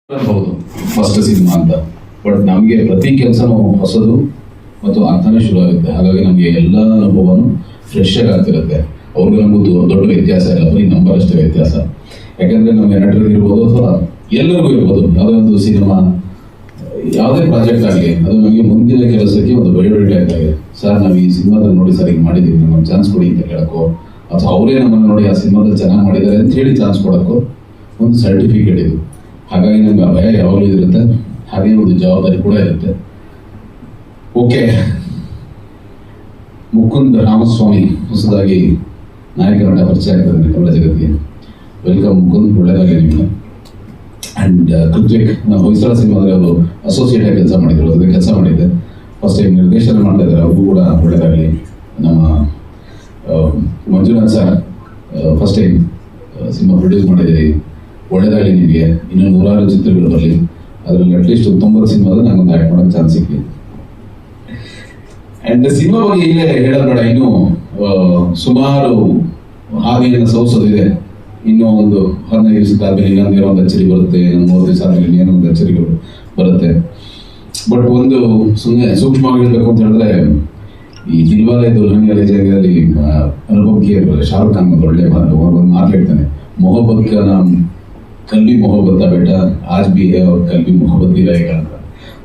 ಹೌದು first cinema ಅಂತ, but ನಮಗೆ ಪ್ರತಿ ಕೆಲಸನೂ ಹೊಸದು ಮತ್ತು ಅರ್ಥನೇ ಶುರು ಆಗುತ್ತೆ. ಹಾಗಾಗಿ ನಮಗೆ ಎಲ್ಲ ಅನುಭವನೂ ಫ್ರೆಶ್ ಆಗಿ ಆಗ್ತಿರುತ್ತೆ. ಅವ್ರಿಗೂ ನಮಗೂ ದೊಡ್ಡ ವ್ಯತ್ಯಾಸ ಇಲ್ಲ, ಬರೀ ನಂಬರ್ ಅಷ್ಟೇ ವ್ಯತ್ಯಾಸ. ಯಾಕಂದ್ರೆ ನಮಗೆ ನಟರಿಗೆ ಇರ್ಬೋದು ಅಥವಾ ಎಲ್ಲರಿಗೂ ಇರ್ಬೋದು, ಯಾವುದೇ ಒಂದು ಸಿನಿಮಾ ಯಾವುದೇ ಪ್ರಾಜೆಕ್ಟ್ ಆಗಲಿ, ಅದು ನಮಗೆ ಮುಂದಿನ ಕೆಲಸಕ್ಕೆ ಒಂದು ಬಯೋಡೇಟಾ ಇದ್ದಾಗ, ಸರ್ ನಾವು ಈ ಸಿನಿಮಾದಲ್ಲಿ ನೋಡಿ ಸರ್ ಈಗ ಮಾಡಿದ್ದೀವಿ, ನಮ್ಗೆ ಚಾನ್ಸ್ ಕೊಡಿ ಅಂತ ಕೇಳಕ್ಕೋ, ಅಥವಾ ಅವರೇ ನಮ್ಮನ್ನು ನೋಡಿ ಆ ಸಿನಿಮಾದಲ್ಲಿ ಚೆನ್ನಾಗಿ ಮಾಡಿದ್ದಾರೆ ಅಂತ ಹೇಳಿ ಚಾನ್ಸ್ ಕೊಡೋಕ್ಕೋ ಒಂದು ಸರ್ಟಿಫಿಕೇಟ್ ಇದು. ಹಾಗಾಗಿ ನಮ್ಗೆ ಆ ಭಯ ಯಾವಾಗಲೂ ಇರುತ್ತೆ, ಹಾಗೆ ಒಂದು ಜವಾಬ್ದಾರಿ ಕೂಡ ಇರುತ್ತೆ. ಓಕೆ, ಮುಕುಂದ್ ರಾಮಸ್ವಾಮಿ ಹೊಸದಾಗಿ ನಾಯಕ ನಟ ಪರಿಚಯ ಆಗ್ತದೆ ಕನ್ನಡ ಜಗತ್ತಿಗೆ. ವೆಲ್ಕಮ್ ಮುಕುಂದ್, ಒಳ್ಳೆಯದಾಗಿ ನಿಮಗೆ. ಆ್ಯಂಡ್ ಕೃತ್ವಿಕ್, ನಾವು ಹೊಯ್ಸಳ ಸಿನಿಮಾದಲ್ಲಿ ಅವರು ಅಸೋಸಿಯೇಟ್ ಆಗಿ ಕೆಲಸ ಮಾಡಿದ್ರು, ಅದಕ್ಕೆ ಕೆಲಸ ಮಾಡಿದ್ದೆ. ಫಸ್ಟ್ ಟೈಮ್ ನಿರ್ದೇಶನ ಮಾಡ್ತಾ ಇದ್ದಾರೆ, ಅವ್ರಿಗೂ ಕೂಡ ಒಳ್ಳೆಯದಾಗಲಿ. ನಮ್ಮ Manjunath sir first time cinema produce ಮಾಡಿದ್ದೀರಿ, ಒಳ್ಳೆಯದಾಗಲಿ ನಿಮಗೆ. ಇನ್ನೂ 100 ಚಿತ್ರಗಳು ಬರಲಿ, ಅದರಲ್ಲಿ ಅಟ್ಲೀಸ್ಟ್ 90 ಸಿನಿಮಾದಲ್ಲಿ ನನಗೊಂದು ಆ್ಯಕ್ಟ್ ಮಾಡೋಕ್ಕೆ ಚಾನ್ಸ್ ಸಿಕ್ಕಲಿ. ಆ್ಯಂಡ್ ಸಿನಿಮಾ ಬಗ್ಗೆ ಇಲ್ಲೇ ಹೇಳೋದು ಬೇಡ, ಇನ್ನೂ ಸುಮಾರು ಹಾದಿಯನ್ನು ಸೌಸೋದಿದೆ. ಇನ್ನೂ ಒಂದು 15 ದಿವಸದಾದ್ಮೇಲೆ ಇನ್ನೊಂದು ಒಂದು ಅಚ್ಚರಿ ಬರುತ್ತೆ, 30 ದಿವಸ ಆದ್ಮೇಲೆ ಏನೋ ಒಂದು ಅಚ್ಚರಿಗಳು ಬರುತ್ತೆ. ಬಟ್ ಒಂದು ಸುಮ್ಮನೆ ಸೂಕ್ಷ್ಮವಾಗಿ ಹೇಳಬೇಕು ಅಂತ ಹೇಳಿದ್ರೆ, ಈ ದಿಲ್ವಾಲೆ ದುಲ್ಹನಿಯಾ ಲೇ ಜಾಯೇಂಗೆಯಲ್ಲಿ ಅನುಪಮ್ ಖೇರ್ ಶಾರುಖ್ ಖಾನ್ ಒಳ್ಳೆ ಒಂದು ಮಾತು ಹೇಳ್ತಾನೆ, ಮೊಹಬ್ಬತ್ ಕಾ ನಾಮ್ ಕಲ್ ಭಿ ಮೊಹಬ್ಬತ್ ಬೇಟ, ಆಜ್ ಭಿ ಹೈ ಔರ್ ಕಲ್ ಭಿ ಮೊಹಬ್ಬತ್ ಹಿ रहेगा ಅಂತ.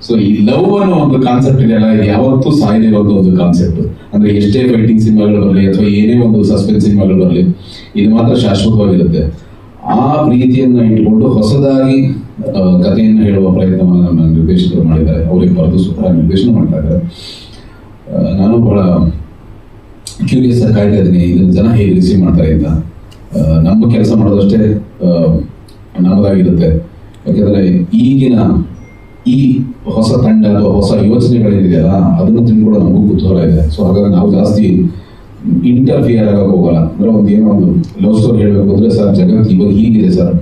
ಸೊ ಈ ಲವ್ ಅನ್ನೋ ಒಂದು ಕಾನ್ಸೆಪ್ಟ್ ಇದೆಯಲ್ಲ, ಇದು ಯಾವತ್ತೂ ಸಾಯದಿರೋದು ಒಂದು ಕಾನ್ಸೆಪ್ಟ್. ಅಂದ್ರೆ ಎಷ್ಟೇ ಫೈಟಿಂಗ್ ಸಿನಿಮಾಗಳು ಬರಲಿ ಅಥವಾ ಏನೇ ಒಂದು ಸಸ್ಪೆನ್ಸ್ ಸಿನಿಮಾಗಳು ಬರಲಿ, ಇದು ಮಾತ್ರ ಶಾಶ್ವತವಾಗಿರುತ್ತೆ. ಆ ಪ್ರೀತಿಯನ್ನ ಇಟ್ಕೊಂಡು ಹೊಸದಾಗಿ ಕಥೆಯನ್ನು ಹೇಳುವ ಪ್ರಯತ್ನವನ್ನು ನಮ್ಮ ನಿರ್ದೇಶಕರು ಮಾಡಿದ್ದಾರೆ. ಅವರಿಗೆ ಬರೆದು ಸ್ವತಃ ನಿರ್ದೇಶನ ಮಾಡ್ತಾ ಇದ್ದಾರೆ. ನಾನು ಬಹಳ ಕ್ಯೂರಿಯಸ್ ಆಗಿ ಕಾಯ್ತಾ ಇದ್ದೀನಿ, ಇದನ್ನು ಜನ ಹೇಗೆ ರಿಸೀವ್ ಮಾಡ್ತಾರೆ ಅಂತ. ನಮ್ಮ ಕೆಲಸ ಮಾಡೋದಷ್ಟೇ ನಮ್ಮದಾಗಿರುತ್ತೆ. ಯಾಕೆಂದ್ರೆ ಈಗಿನ ಈ ಹೊಸ ತಂಡ ಅಥವಾ ಹೊಸ ಯೋಚನೆಗಳೇನಿದೆಯಲ್ಲ, ಅದನ್ನು ತಿಳ್ಕೊಳ್ಳೋ ನಮಗೂ ಕುತೂಹಲ ಇದೆ. ಸೊ ಹಾಗಾಗಿ ನಾವು ಜಾಸ್ತಿ ಇಂಟರ್ಫಿಯರ್ ಆಗಕ್ಕೆ ಹೋಗಲ್ಲ. ಅಂದ್ರೆ ಏನೋ ಒಂದು ಲವ್ ಸ್ಟೋರಿ ಹೇಳಬೇಕು ಅಂದ್ರೆ, ಸರ್ ಜಗತ್ತು ಇವಾಗ ಹೀಗಿದೆ ಸರ್,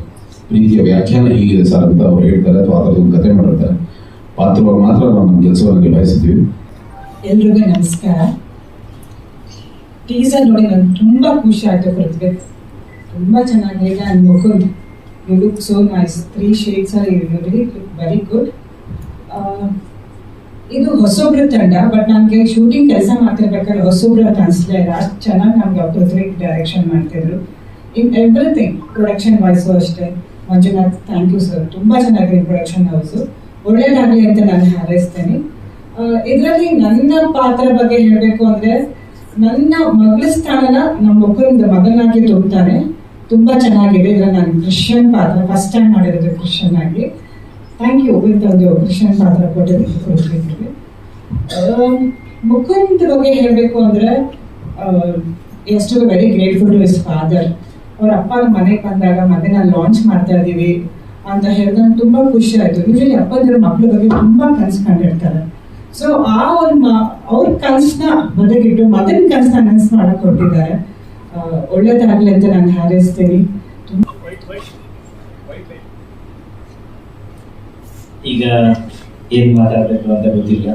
ಪ್ರೀತಿಯ ವ್ಯಾಖ್ಯಾನ ಹೀಗಿದೆ ಸರ್ ಅಂತ ಅವ್ರು ಹೇಳ್ತಾರೆ, ಅಥವಾ ಅದರದ್ದು ಕಥೆ ಮಾಡಿರ್ತಾರೆ. ಪಾತ್ರವಾಗಿ ಮಾತ್ರ ನಾವು ನಮ್ಮ ಕೆಲಸವನ್ನು ನಿಭಾಯಿಸಿದ್ವಿ. ಎಲ್ರಿಗೂ ನಮಸ್ಕಾರ. ಟೀಸರ್ ನೋಡಿ ನನಗೆ ತುಂಬ ಖುಷಿ ಆಯಿತು. ಪೃಥ್ವಿ ತುಂಬ ಚೆನ್ನಾಗಿದೆ. And Mukund, you look so nice. 3 shades are very good. ಇದು ಹೊಸೊಬ್ರು ತಂಡ, ಬಟ್ ನನಗೆ ಶೂಟಿಂಗ್ ಕೆಲಸ ಮಾಡ್ತಿರ್ಬೇಕಾದ್ರೆ ಹೊಸೊಬ್ರು ಅಂತ ಅನಿಸ್ಲೇ ಇಲ್ಲ. ಅಷ್ಟು ಚೆನ್ನಾಗಿ ನಮ್ಗೆ ಪೃಥ್ವಿ ಡೈರೆಕ್ಷನ್ ಮಾಡ್ತಿದ್ರು. ಇನ್ ಎವ್ರಿಥಿಂಗ್, ಪ್ರೊಡಕ್ಷನ್ ವಾಯ್ಸು ಅಷ್ಟೇ. ಮಂಜುನಾಥ್, ಥ್ಯಾಂಕ್ ಯು ಸರ್, ತುಂಬ ಚೆನ್ನಾಗಿದೆ ಪ್ರೊಡಕ್ಷನ್ ಹೌಸು. ಒಳ್ಳೇದಾಗಲಿ ಅಂತ ನಾನು ಹಾರೈಸ್ತೇನೆ. ಇದರಲ್ಲಿ ನನ್ನ ಪಾತ್ರ ಬಗ್ಗೆ ಹೇಳಬೇಕು ಅಂದರೆ, ನನ್ನ ಮಗಳ ಸ್ಥಾನನ ನಮ್ಮ ಮುಖದಿಂದ ಮಗನಾಗಿ ತುಂಬ್ತಾನೆ. ತುಂಬ ಚೆನ್ನಾಗಿದೆ. ಇದರಲ್ಲಿ ನಾನು ಕ್ರಿಶ್ಚಿಯನ್ ಪಾತ್ರ ಫಸ್ಟ್ ಟೈಮ್ ಮಾಡಿರೋದು, ಕ್ರಿಶ್ಚಿಯನ್ ಆಗಿ. ಥ್ಯಾಂಕ್ ಯು ಇಂಥದ್ದು ಕ್ರಿಶ್ಚಿಯನ್ ಪಾತ್ರ ಕೊಟ್ಟಿದ್ದಕ್ಕೆ. ಮುಕುಂದ್ ಬಗ್ಗೆ ಹೇಳಬೇಕು ಅಂದರೆ, ಎಷ್ಟು very grateful to his father. ಅವ್ರ ಅಪ್ಪನ ಮನೆಗೆ ಬಂದಾಗ ಮನೆನ ಲಾಂಚ್ ಮಾಡ್ತಾ ಇದ್ದೀವಿ ಅಂತ ಹೇಳಿದಾಗ ತುಂಬ ಖುಷಿ ಆಯಿತು. ಯೂಶಲಿ ಅಪ್ಪಂದಿರ ಮಕ್ಳ ಬಗ್ಗೆ ತುಂಬ ಕನ್ಸ್ಕೊಂಡಿರ್ತಾರೆ. ಸೊ ಆ ಒಂದು ಅವ್ರ ಕನಸನ್ನ ಬದಿಗಿಟ್ಟು ಮಗನ ಕನಸನ್ನ ನನಸು ಮಾಡಕ್ ಕೊಟ್ಟಿದ್ದಾರೆ. ಒಳ್ಳೇದಾಗಲಿ ಅಂತ ನಾನು ಹಾರೈಸ್ತೀನಿ. ಈಗ ಏನ್ ಮಾತಾಡಬೇಕು ಅಂತ ಗೊತ್ತಿಲ್ಲ.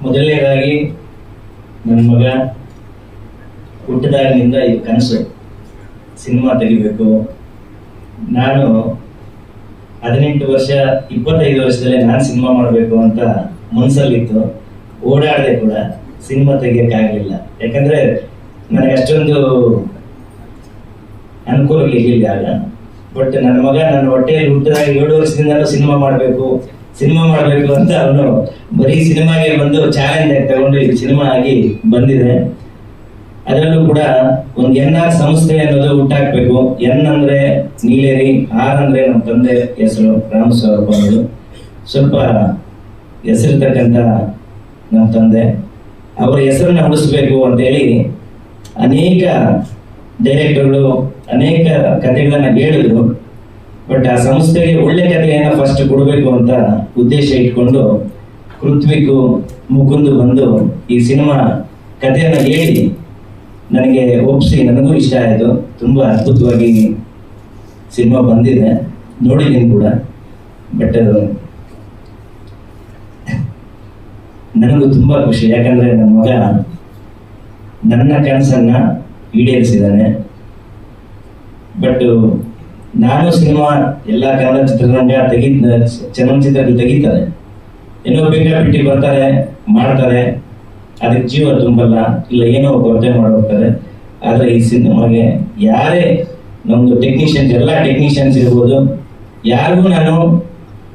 ಮೊದಲನೇದಾಗಿ ನನ್ನ ಮಗ ಹುಟ್ಟಿದಾಗಿನಿಂದ ಈ ಕನಸು ಸಿನಿಮಾ ತೆಗಿಬೇಕು. ನಾನು 18 ವರ್ಷ 25 ವರ್ಷದಲ್ಲೇ ನಾನು ಸಿನಿಮಾ ಮಾಡಬೇಕು ಅಂತ ಮನಸ್ಸಲ್ಲಿತ್ತು. ಓಡಾಡದೆ ಕೂಡ ಸಿನಿಮಾ ತೆಗಿಯಕ್ಕಾಗಲಿಲ್ಲ. ಯಾಕಂದ್ರೆ ನನಗೆ ಅಷ್ಟೊಂದು ಅನುಕೂಲ ಇರಲಿಲ್ಲ ಆಗ. ಬಟ್ ನನ್ನ ಮಗ ನನ್ನ ಹೊಟ್ಟೆಯಲ್ಲಿ ಹುಟ್ಟಿದಾಗ 7 ವರ್ಷದಿಂದಲೂ ಸಿನಿಮಾ ಮಾಡಬೇಕು ಅಂತ ಅವನು ಬರೀ ಸಿನಿಮಾಗೆ ಬಂದು ಚಾಲೆಂಜ್ ಆಗಿ ತಗೊಂಡು ಈ ಸಿನಿಮಾ ಆಗಿ ಬಂದಿದೆ. ಅದರಲ್ಲೂ ಕೂಡ ಒಂದು NR ಸಂಸ್ಥೆ ಅನ್ನೋದು ಹುಟ್ಟಾಕ್ಬೇಕು. N ಅಂದ್ರೆ ನೀಲೇರಿ, R ಅಂದ್ರೆ ನಮ್ಮ ತಂದೆ ಹೆಸರು ರಾಮಸ್ವಾಮಿ ಅನ್ನೋದು. ಸ್ವಲ್ಪ ಹೆಸರಿರ್ತಕ್ಕಂಥ ನಮ್ಮ ತಂದೆ, ಅವರ ಹೆಸರನ್ನ ಉಳಿಸ್ಬೇಕು ಅಂತೇಳಿ ಅನೇಕ ಡೈರೆಕ್ಟರ್ಗಳು ಅನೇಕ ಕಥೆಗಳನ್ನ ಹೇಳಿದ್ರು. ಬಟ್ ಆ ಸಂಸ್ಥೆಗೆ ಒಳ್ಳೆ ಕಥೆಯನ್ನ ಫಸ್ಟ್ ಕೊಡಬೇಕು ಅಂತ ಉದ್ದೇಶ ಇಟ್ಕೊಂಡು ಕೃತ್ವಿಕ್ ಮುಕುಂದ್ ಬಂದು ಈ ಸಿನಿಮಾ ಕಥೆಯನ್ನ ಹೇಳಿ ನನಗೆ ಒಪ್ಪಿಸಿ, ನನಗೂ ಇಷ್ಟ ಆಯಿತು. ತುಂಬ ಅದ್ಭುತವಾಗಿ ಸಿನಿಮಾ ಬಂದಿದೆ, ನೋಡಿದ್ದೀನಿ ಕೂಡ. ಬಟ್ ನನಗೂ ತುಂಬ ಖುಷಿ, ಯಾಕಂದ್ರೆ ನನ್ನ ಮಗ ನನ್ನ ಕನಸನ್ನ ಈಡೇರಿಸಿದ್ದಾನೆ. ಬಟ್ ನಾನು ಸಿನಿಮಾ ಎಲ್ಲ ಕನ್ನಡ ಚಿತ್ರರಂಗ ಚಲನಚಿತ್ರಗಳು ತೆಗಿತಾರೆ, ಏನೋ ಬೇಕಾಬಿಟ್ಟಿ ಬರ್ತಾರೆ ಮಾಡ್ತಾರೆ, ಅದಕ್ಕೆ ಜೀವ ತುಂಬಲ್ಲ, ಇಲ್ಲ ಏನೋ ಕೊರತೆ ಮಾಡೋಗ್ತಾರೆ. ಆದ್ರೆ ಈ ಸಿನಿಮಾಗೆ ಯಾರೇ ನಮ್ದು ಟೆಕ್ನಿಷಿಯನ್ಸ್, ಎಲ್ಲ ಟೆಕ್ನಿಷಿಯನ್ಸ್ ಇರ್ಬೋದು, ಯಾರಿಗೂ ನಾನು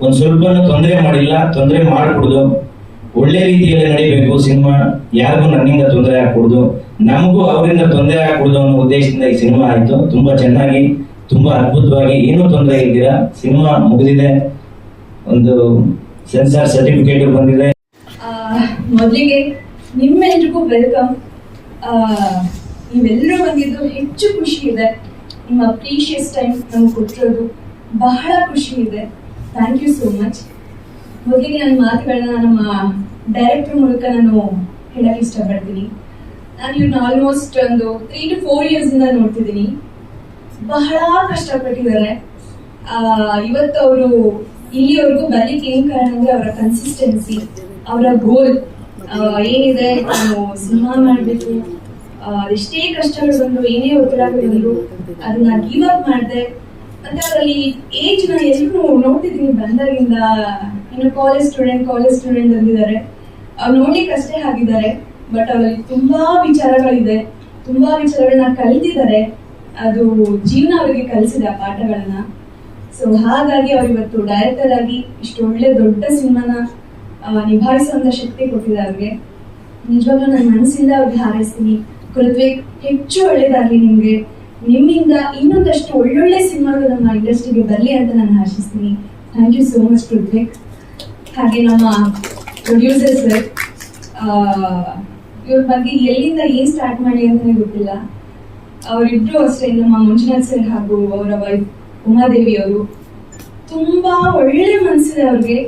ಒಂದ್ ಸ್ವಲ್ಪ ತೊಂದರೆ ಮಾಡಿಲ್ಲ, ತೊಂದರೆ ಮಾಡ್ಕೊಡುದು, ಒಳ್ಳೆ ರೀತಿಯಲ್ಲಿ ನಡಿಬೇಕು ಸಿನಿಮಾ, ಯಾರಿಗೂ ನನ್ನಿಂದ ತೊಂದರೆ ಆಗ್ಕೊಡುದು, ನಮಗೂ ಅವರಿಂದ ತೊಂದರೆ ಆಗ್ಕೊಡುದು ಅನ್ನೋ ಉದ್ದೇಶದಿಂದ ಈ ಸಿನಿಮಾ ಆಯ್ತು. ತುಂಬಾ ಚೆನ್ನಾಗಿ, ತುಂಬಾ ಅದ್ಭುತವಾಗಿ, ಏನೂ ತೊಂದರೆ ಇದ್ದೀರಾ, ಸಿನಿಮಾ ಮುಗಿದಿದೆ, ಒಂದು ಸೆನ್ಸಾರ್ ಸರ್ಟಿಫಿಕೇಟ್ ಬಂದಿದೆ. ಮೊದಲಿಗೆ ನಿಮ್ಮೆಲ್ರಿಗೂ ವೆಲ್ಕಮ್. ನೀವೆಲ್ಲರೂ ಬಂದಿದ್ದು ಹೆಚ್ಚು ಖುಷಿ ಇದೆ. ನಿಮ್ಮ ಪ್ರೀಶಿಯಸ್ ಟೈಮ್ ನಮ್ಗೆ ಕೊಟ್ಟಿರೋದು ಬಹಳ ಖುಷಿ ಇದೆ. Thank you so much. ಮೊದಲಿಗೆ ನನ್ನ ಮಾತುಗಳನ್ನ ನಮ್ಮ ಡೈರೆಕ್ಟರ್ ಮೂಲಕ ನಾನು ಹೇಳಕ್ಕೆ ಇಷ್ಟಪಡ್ತೀನಿ. ನಾನು ಇವ್ರನ್ನ ಆಲ್ಮೋಸ್ಟ್ ಒಂದು 3 to 4 years ಇಂದ ನೋಡ್ತಿದ್ದೀನಿ. ಬಹಳ ಕಷ್ಟಪಟ್ಟಿದ್ದಾರೆ. ಇವತ್ತು ಅವರು ಇಲ್ಲಿವರೆಗೂ ಬರ್ಲಿಕ್ಕೆ ಏನ್ ಕಾರಣ ಅಂದ್ರೆ ಅವರ ಕನ್ಸಿಸ್ಟೆನ್ಸಿ, ಅವರ ಗೋಲ್ ಏನಿದೆ, ನಾನು ಸಿನಿಮಾ ಮಾಡ್ಬೇಕು, ಎಷ್ಟೇ ಕಷ್ಟಗಳು ಬಂದ್ರು, ಏನೇ ಒತ್ತಡಗಳು ಬಂದ್ರು ಅದನ್ನ ಗಿವ್ ಅಪ್ ಮಾಡಿದೆ. ಮತ್ತೆ ಅವರಲ್ಲಿ ಏಜ್ ನ ಎಲ್ಲರೂ ನೋಡ್ತಿದ್ದೀನಿ ಬಂದಾಗಿಂದ, ಇನ್ನು ಕಾಲೇಜ್ ಸ್ಟೂಡೆಂಟ್ ಅಂದಿದ್ದಾರೆ. ಅವ್ರು ನೋಡ್ಲಿಕ್ಕೆ ಅಷ್ಟೇ ಆಗಿದ್ದಾರೆ, ಬಟ್ ಅವರಲ್ಲಿ ತುಂಬಾ ವಿಚಾರಗಳಿದೆ, ತುಂಬಾ ವಿಚಾರಗಳನ್ನ ಕಲಿತಿದ್ದಾರೆ. ಅದು ಜೀವನ ಅವರಿಗೆ ಕಲಿಸಿದ ಪಾಠಗಳನ್ನ. ಸೊ ಹಾಗಾಗಿ ಅವ್ರು ಇವತ್ತು ಡೈರೆಕ್ಟರ್ ಆಗಿ ಇಷ್ಟು ಒಳ್ಳೆ ದೊಡ್ಡ ಸಿನಿಮಾನ ನಿಭಾಯಿಸುವಂತ ಶಕ್ತಿ ಕೊಟ್ಟಿದೆ ಅವ್ರಿಗೆ. ನಿಜವಾಗ್ಲೂ ನನ್ನ ಮನಸ್ಸಿಂದ ಅವ್ರಿಗೆ ಹಾರೈಸ್ತೀನಿ. ಕೃತ್ವಿಕ್, ಹೆಚ್ಚು ಒಳ್ಳೇದಾಗ್ಲಿ ನಿಮ್ಗೆ. ನಿಮ್ಮಿಂದ ಇನ್ನೊಂದಷ್ಟು ಒಳ್ಳೊಳ್ಳೆ ಸಿನಿಮಾಗಳು ನಮ್ಮ ಇಂಡಸ್ಟ್ರಿಗೆ ಬರಲಿ ಅಂತ ನಾನು ಆಶಿಸ್ತೀನಿ. Thank you so much Krithvik. ಹಾಗೆ ನಮ್ಮ ಪ್ರೊಡ್ಯೂಸರ್ ಸರ್, ಇವ್ರ ಬಗ್ಗೆ ಎಲ್ಲಿಂದ ಏನ್ ಸ್ಟಾರ್ಟ್ ಮಾಡಿ ಅಂತಾನೆ ಗೊತ್ತಿಲ್ಲ. ಅವರಿಬ್ರು ಅಷ್ಟೇ, ನಮ್ಮ ಮಂಜುನಾಥ್ ಸರ್ ಹಾಗೂ ಅವರ ವೈಫ್ ಉಮಾದೇವಿ ಅವರು, ತುಂಬಾ ಒಳ್ಳೆ ಮನಸ್ಸಿದೆ ಅವ್ರಿಗೆ.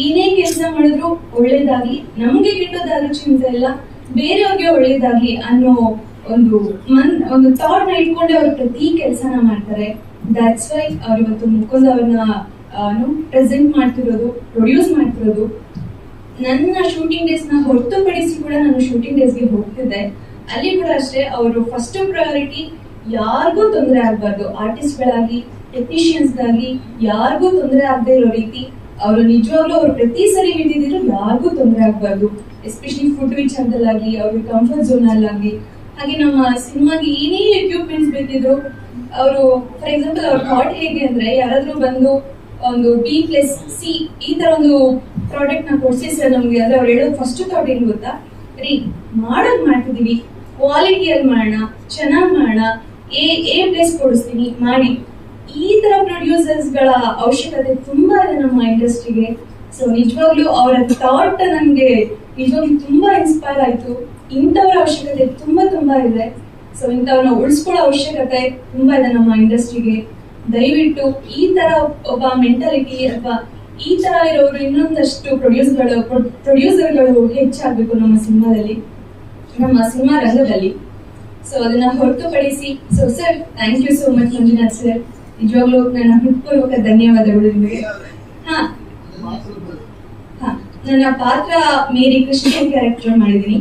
ಏನೇ ಕೆಲಸ ಮಾಡಿದ್ರು ಒಳ್ಳೇದಾಗ್ಲಿ, ನಮ್ಗೆ ಕೆಟ್ಟದಾದ್ರೂ ಚಿಂತೆ ಇಲ್ಲ, ಬೇರೆಯವ್ರಿಗೆ ಒಳ್ಳೇದಾಗ್ಲಿ ಅನ್ನೋ ಒಂದು ಥಾಟ್ ನ ಇಟ್ಕೊಂಡೆ ಅವ್ರು ಪ್ರತಿ ಕೆಲಸನ ಮಾಡ್ತಾರೆ. ದಟ್ಸ್ ವೈ ಅವ್ರು ಇವತ್ತು ಮುಕುಂದ್ ಅವ್ರನ್ನ ಪ್ರೆಸೆಂಟ್ ಮಾಡ್ತಿರೋದು, ಪ್ರೊಡ್ಯೂಸ್ ಮಾಡ್ತಿರೋದು. ನನ್ನ ಶೂಟಿಂಗ್ ಡೇಸ್ ನ ಹೊರತುಪಡಿಸಿ ಕೂಡ ನಾನು ಶೂಟಿಂಗ್ ಡೇಸ್ಗೆ ಹೋಗ್ತಿದ್ದೆ. ಅಲ್ಲಿ ಕೂಡ ಅಷ್ಟೇ, ಅವರು ಫಸ್ಟ್ ಪ್ರಯಾರಿಟಿ ಯಾರಿಗೂ ತೊಂದರೆ ಆಗ್ಬಾರ್ದು, ಆರ್ಟಿಸ್ಟ್ಗಳಾಗಿ ಟೆಕ್ನಿಷಿಯನ್ಸ್ಗಾಗಿ ಯಾರಿಗೂ ತೊಂದರೆ ಆಗದೆ ಇರೋ ರೀತಿ ಅವರು ನಿಜವಾಗ್ಲೂ ಅವ್ರು ಪ್ರತಿ ಸರಿ ಹಿಡಿದಿದ್ರು ಯಾರಿಗೂ ತೊಂದರೆ ಆಗ್ಬಾರ್ದು. ಎಸ್ಪೆಷಲಿ ಫುಡ್ ವಿಚಾರದಲ್ಲಾಗ್ಲಿ, ಅವ್ರಿಗೆ ಕಂಫರ್ಟ್ ಝೋನ್ ಅಲ್ಲಾಗ್ಲಿ. ಹಾಗೆ ನಮ್ಮ ಸಿನಿಮಾಗೆ ಏನೇ ಎಕ್ವಿಪ್ಮೆಂಟ್ಸ್ ಬೇಕಿದ್ರು ಅವರು, ಫಾರ್ ಎಕ್ಸಾಂಪಲ್ ಅವ್ರ ಥಾಟ್ ಹೇಗೆ ಅಂದ್ರೆ, ಯಾರಾದ್ರೂ ಬಂದು ಒಂದು B+C ಈ ತರ ಒಂದು ಪ್ರಾಡಕ್ಟ್ ನ ಕೊಡ್ಸಿ ಸರ್ ನಮ್ಗೆ ಅಂದ್ರೆ, ಅವ್ರು ಹೇಳೋದು ಫಸ್ಟ್ ಥಾಟ್ ಏನ್ ಗೊತ್ತಾ, ರೀ ಮಾಡೋದ್ ಮಾಡ್ತಿದೀವಿ, ಕ್ವಾಲಿಟಿಯಲ್ಲಿ ಮಾಡೋಣ, ಚೆನ್ನಾಗಿ ಮಾಡೋಣ, A+ ಕೊಡಿಸ್ತೀನಿ ಮಾಡಿ. ಈ ತರ ಪ್ರೊಡ್ಯೂಸರ್ಸ್ ಗಳ ಅವಶ್ಯಕತೆ ತುಂಬಾ ಇದೆ ನಮ್ಮ ಇಂಡಸ್ಟ್ರಿಗೆ. ಸೊ ನಿಜವಾಗ್ಲೂ ಅವರ ಥಾಟ್ ನನ್ಗೆ ನಿಜವಾಗ್ಲೂ ತುಂಬಾ ಇನ್ಸ್ಪೈರ್ ಆಯ್ತು. ಇಂಥವ್ರ ಅವಶ್ಯಕತೆ ತುಂಬಾ ಇದೆ. ಸೊ ಇಂಥವ್ರನ್ನ ಉಳಿಸ್ಕೊಳ್ಳೋ ಅವಶ್ಯಕತೆ ತುಂಬಾ ಇದೆ ನಮ್ಮ ಇಂಡಸ್ಟ್ರಿಗೆ. ದಯವಿಟ್ಟು ಈ ತರ ಒಬ್ಬ ಮೆಂಟಾಲಿಟಿ ಅಥವಾ ಈ ತರ ಇರೋರು ಇನ್ನೊಂದಷ್ಟು ಪ್ರೊಡ್ಯೂಸರ್ಗಳು ಹೆಚ್ಚಾಗಬೇಕು ನಮ್ಮ ಸಿನಿಮಾದಲ್ಲಿ, ನಮ್ಮ ಸಿನಿಮಾ ರಂಗದಲ್ಲಿ. ಸೊ ಅದನ್ನ ಹೊರತುಪಡಿಸಿ, so sir thank you so much Manjunath sir, ನಿಜವಾಗ್ಲೂ ನನ್ನ ಹೃತ್ಪೂರ್ವಕ ಧನ್ಯವಾದಗಳು ನಿಮಗೆ. ನನ್ನ ಪಾತ್ರ ಮೇರಿ ಕೃಷ್ಣನ್ ಕ್ಯಾರೆಕ್ಟರ್ ಮಾಡಿದೀನಿ.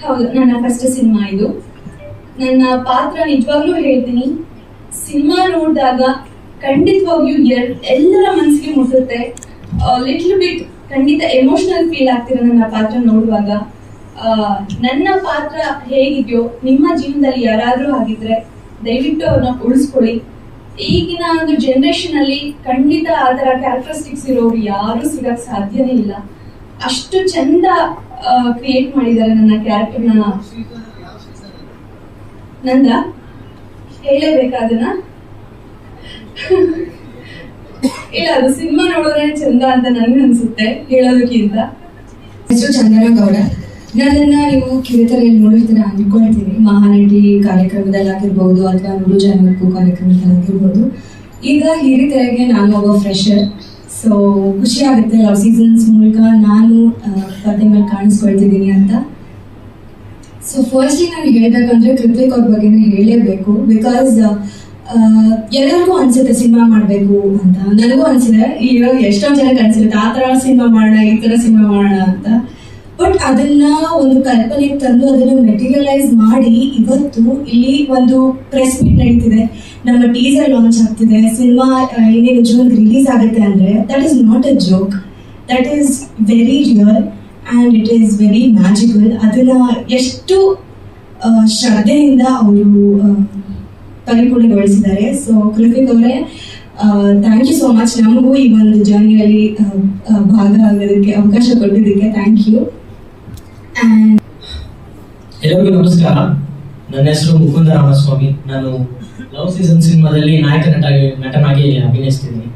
ಹೌದು, ನನ್ನ ಫಸ್ಟ್ ಸಿನಿಮಾ ಇದು. ನನ್ನ ಪಾತ್ರ ನಿಜವಾಗ್ಲೂ ಹೇಳ್ತೀನಿ, ಸಿನಿಮಾ ನೋಡಿದಾಗ ಖಂಡಿತವಾಗ್ಲೂ ಎಲ್ಲರ ಮನಸ್ಸಿಗೆ ಮುಟ್ಟುತ್ತೆ. ಲಿಟ್ಲ್ ಬಿಟ್ ಖಂಡಿತ ಎಮೋಷನಲ್ ಫೀಲ್ ಆಗ್ತಿರೋ ನನ್ನ ಪಾತ್ರ ನೋಡುವಾಗ. ನನ್ನ ಪಾತ್ರ ಹೇಗಿದೆಯೋ ನಿಮ್ಮ ಜೀವನದಲ್ಲಿ ಯಾರಾದ್ರೂ ಆಗಿದ್ರೆ ದಯವಿಟ್ಟು ಅವ್ರನ್ನ ಉಳಿಸ್ಕೊಳ್ಳಿ. ಈಗಿನ ಒಂದು ಜನರೇಷನ್ ಅಲ್ಲಿ ಖಂಡಿತ ಆ ತರ ಕ್ಯಾರೆಕ್ಟರಿಸ್ಟಿಕ್ಸ್ ಇರೋರು ಯಾರು ಸಿಗಕ್ ಸಾಧ್ಯನೇ ಇಲ್ಲ. ಅಷ್ಟು ಚಂದ ಕ್ರಿಯೇಟ್ ಮಾಡಿದ್ದಾರೆ ನನ್ನ ಕ್ಯಾರೆಕ್ಟರ್ನ. ನಂದ ಹೇಳಬೇಕಾದನ್ನ ಇಲ್ಲ, ಅದು ಸಿನಿಮಾ ನೋಡೋದ್ರೆ ಚಂದ ಅಂತ ನನ್ಗೆ ಅನ್ಸುತ್ತೆ ಹೇಳೋದಕ್ಕಿಂತ. ಹೆಸರು ಚಂದನ ಗೌಡ. ನನ್ನನ್ನ ನೀವು ಕಿರುತೆರೆಯಲ್ಲಿ ನೋಡಿರ್ತೀರ ಅನ್ಕೊಳ್ತೀನಿ, ಮಹಾನಟಿ ಕಾರ್ಯಕ್ರಮದಲ್ಲಾಗಿರ್ಬೋದು ಅಥವಾ ನುಡು ಜನಕ್ಕೂ ಕಾರ್ಯಕ್ರಮದಲ್ಲಾಗಿರ್ಬೋದು. ಈಗ ಹಿರಿತೆರೆಗೆ ನಾನು ಒಬ್ಬ ಫ್ರೆಶರ್. ಸೊ ಖುಷಿ ಆಗುತ್ತೆ ಲವ್ ಸೀಸನ್ಸ್ ಮೂಲಕ ನಾನು ಪರದೆ ಮೇಲೆ ಕಾಣಿಸ್ಕೊಳ್ತಿದ್ದೀನಿ ಅಂತ. ಸೊ ಫಸ್ಟ್ಲಿ ನಾನು ಹೇಳ್ಬೇಕಂದ್ರೆ ಕೃತ್ವಿಕ್ ಅವ್ರ ಬಗ್ಗೆನೇ ಹೇಳಲೇಬೇಕು. ಬಿಕಾಸ್ ಎಲ್ಲರಿಗೂ ಅನ್ಸುತ್ತೆ ಸಿನಿಮಾ ಮಾಡಬೇಕು ಅಂತ, ನನಗೂ ಅನ್ಸಿದೆ, ಇವಾಗ ಎಷ್ಟೊಂದು ಜನಕ್ಕೆ ಅನ್ಸಿರುತ್ತೆ ಆ ಥರ ಸಿನಿಮಾ ಮಾಡೋಣ, ಈ ಥರ ಸಿನಿಮಾ ಮಾಡೋಣ ಅಂತ. ಬಟ್ ಅದನ್ನ ಒಂದು ಕಲ್ಪನೆಗೆ ತಂದು ಅದನ್ನ ಮೆಟೀರಿಯಲೈಸ್ ಮಾಡಿ ಇವತ್ತು ಇಲ್ಲಿ ಒಂದು ಪ್ರೆಸ್ ಮೀಟ್ ನಡೀತಿದೆ, ನಮ್ಮ ಟೀಸರ್ ಲಾಂಚ್ ಆಗ್ತಿದೆ, ಸಿನಿಮಾ ಇನ್ನೇನು ಜೂನ್ ರಿಲೀಸ್ ಆಗುತ್ತೆ ಅಂದ್ರೆ that is not a joke, that is very real and it is very magical. ಅದನ್ನ ಎಷ್ಟು ಶ್ರದ್ಧೆಯಿಂದ ಅವರು ಪರಿಪೂರ್ಣಗೊಳಿಸಿದ್ದಾರೆ. ಸೊ ಕೃತಿಕ್ ಅವರೇ, ಥ್ಯಾಂಕ್ ಯು ಸೋ ಮಚ್. ನಮಗೂ ಈ ಒಂದು ಜರ್ನಿಯಲ್ಲಿ ಭಾಗ ಆಗೋದಕ್ಕೆ ಅವಕಾಶ ಕೊಟ್ಟಿದ್ದಕ್ಕೆ ಥ್ಯಾಂಕ್ ಯು. ಎಲ್ಲರಿಗೂ ನಮಸ್ಕಾರ. ನನ್ನ ಹೆಸರು ಮುಕುಂದ ರಾಮಸ್ವಾಮಿ. ನಾನು ಲವ್ ಸೀಸನ್ ಸಿನಿಮಾದಲ್ಲಿ ನಟನಾಗಿ ಅಭಿನಯಿಸ್ತಿದ್ದೀನಿ.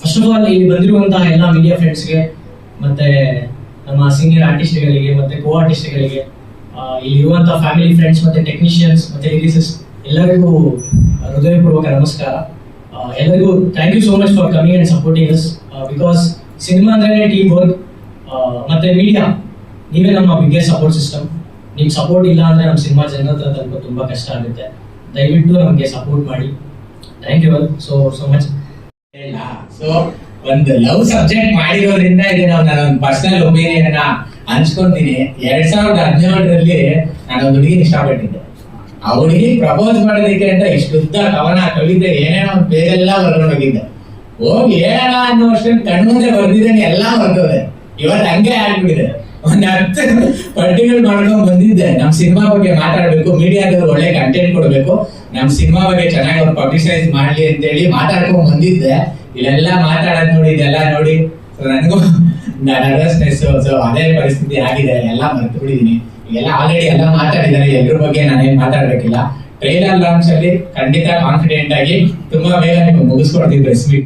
ಫಸ್ಟ್ ಆಫ್ ಆಲ್ ಇಲ್ಲಿ ಬಂದಿರುವಂತಹ ಎಲ್ಲ ಮೀಡಿಯಾ ಫ್ರೆಂಡ್ಸ್ಗೆ ಮತ್ತೆ ನಮ್ಮ ಸೀನಿಯರ್ ಆರ್ಟಿಸ್ಟ್ಗಳಿಗೆ ಮತ್ತೆ ಕೋ ಆರ್ಟಿಸ್ಟ್ಗಳಿಗೆ, ಇಲ್ಲಿರುವಂತಹ ಫ್ಯಾಮಿಲಿ ಫ್ರೆಂಡ್ಸ್ ಮತ್ತೆ ಟೆಕ್ನಿಷಿಯನ್ಸ್ ಮತ್ತೆ ಲಿರಿಸಿಸ್ಟ್ ಎಲ್ಲರಿಗೂ ಹೃದಯಪೂರ್ವಕ ನಮಸ್ಕಾರ. ಎಲ್ಲರಿಗೂ thank you so much for coming and supporting us. Because cinema ಅಂದ್ರೆ ಟೀಮ್ ವರ್ಕ್ ಮತ್ತೆ ಮೀಡಿಯಾ, ನೀವೇ ನಮ್ಮ ಬಿಗ್ಗೆಸ್ಟ್ ಸಪೋರ್ಟ್ ಸಿಸ್ಟಮ್. ನಿಮ್ ಸಪೋರ್ಟ್ ಇಲ್ಲ ಅಂದ್ರೆ ನಮ್ಮ ಸಿನಿಮಾ ಜನರ ಹತ್ರ ತಲುಪೋದು ತುಂಬಾ ಕಷ್ಟ ಆಗುತ್ತೆ. ದಯವಿಟ್ಟು ನಮಗೆ ಸಪೋರ್ಟ್ ಮಾಡಿ. Thank you so much. So ಒಂದು ಲವ್ ಸಬ್ಜೆಕ್ಟ್ ಮಾಡಿರೋದ್ರಿಂದ ಇದು ನಾನು ಒಂದು ಪರ್ಸನಲ್ ಒಪಿನಿಯನ್ ಅನ್ನ ಹಂಚ್ಕೊಂತೀನಿ. 2017ರಲ್ಲಿ ನಾನು ಒಂದು ಹುಡುಗಿನ ಇಷ್ಟಪಟ್ಟಿದ್ದೆ. ಆ ಹುಡುಗಿ ಪ್ರಪೋಸ್ ಮಾಡೋದಕ್ಕೆ ಅಂತ ಇಷ್ಟುದ್ದ ಕವನ ಕವಿತೆ ಏನೇನೋ ಒಂದು ಪೇಜೆಲ್ಲ ಬರ್ಕೊಂಡು ಹೋಗಿದ್ದೆ. ಹೋಗಿ ಹೇಳೋಣ ಅನ್ನೋ ಅಷ್ಟೊಂದು ಕಣ್ಮುಂದೆ ಬರ್ದಿದ್ದೇನೆ, ಎಲ್ಲ ಬರ್ತದೆ. ಇವತ್ತು ಹಂಗೆ ಆಗ್ಬಿಟ್ಟಿದೆ. ಒಂದ್ 10 ಪಟ್ಟಿಗಳು ಮಾಡ್ಕೊಂಡ್ ಬಂದಿದ್ದೆ. ನಮ್ ಸಿನಿಮಾ ಬಗ್ಗೆ ಮಾತಾಡ್ಬೇಕು, ಮೀಡಿಯಾದವ್ರು ಒಳ್ಳೆ ಕಂಟೆಂಟ್ ಕೊಡ್ಬೇಕು, ನಮ್ ಸಿನಿಮಾ ಬಗ್ಗೆ ಚೆನ್ನಾಗಿ ಅವ್ರು ಪಬ್ಲಿಸೈಸ್ ಮಾಡ್ಲಿ ಅಂತೇಳಿ ಮಾತಾಡ್ಕೊಂಡ್ ಬಂದಿದ್ದೆ. ಇಲ್ಲೆಲ್ಲ ಮಾತಾಡೋದ್ ನೋಡಿ, ಇದೆಲ್ಲ ನೋಡಿ ನನಗೂ ನರ್ವಸ್ನೆಸ್. ಸೊ ಅದೇ ಪರಿಸ್ಥಿತಿ ಆಗಿದೆ. ಎಲ್ಲ ಮರ್ತು ಬಿಟ್ಟಿದೀನಿ. ಈಗೆಲ್ಲ ಆಲ್ರೆಡಿ ಎಲ್ಲ ಮಾತಾಡಿದ್ದಾರೆ, ಎಲ್ರ ಬಗ್ಗೆ ನಾನೇನ್ ಮಾತಾಡ್ಬೇಕಿಲ್ಲ. ಟ್ರೈಲರ್ ಲಾಂಚ್ ಅಲ್ಲಿ ಖಂಡಿತ ಕಾನ್ಫಿಡೆಂಟ್ ಆಗಿ ತುಂಬಾ ಬೇಗ ನಿಮ್ಗೆ ಮುಗಿಸ್ಕೊಡ್ತೀವಿ ಪ್ರೆಸ್ ಮೀಟ್.